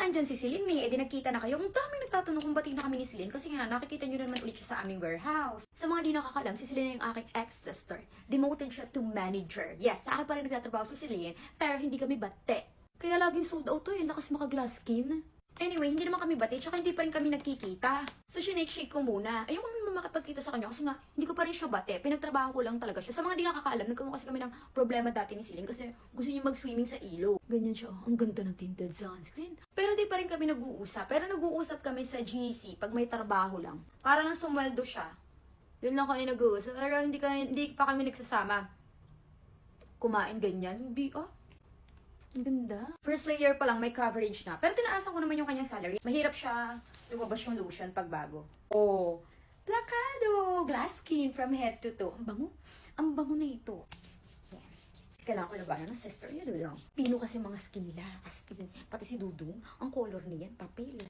andyan si Celine, May, edi nagkita na kayo. Ang daming nagtatanong kung ba't na kami ni Celine kasi nga nakikita nyo naman ulit siya sa aming warehouse. Sa mga di nakakalam, si Celine yung aking ex-sister. Demoted siya to manager. Yes, sa akin pa rin nagtatrabaho si Celine, pero hindi kami bate. Kaya laging sold out to, lakas maka-glass skin. Anyway, hindi naman kami bate, tsaka hindi pa rin kami nagkikita. So, shake ko muna. Ayoko naman makipagkita sa kanya kasi nga, hindi ko pa rin siya bate. Pinagtrabaho ko lang talaga siya. Sa mga di nakakaalam, nagkaroon kasi kami ng problema dati ni Celine kasi gusto niya mag-swimming sa ilog. Ganyan siya. Ang ganda ng tinted sunscreen. Pero di pa rin kami nag-uusap. Pero nag-uusap kami sa GC pag may trabaho lang. Para lang sumweldo siya. Doon lang kami nag-uusap. Pero hindi pa kami nagsasama. Kumain ganyan. Hindi, ang ganda. First layer pa lang, may coverage na. Pero tinaasan ko naman yung kanyang salary. Mahirap siya lumabas yung lotion pag bago. Placado! Glass skin from head to toe. Ang bango. Ang bango na ito. Yes. Kailangan ko labanan ng sister niya, Dudong. Pino kasi mga skin nila. Pati si Dudong, ang color niyan, papel.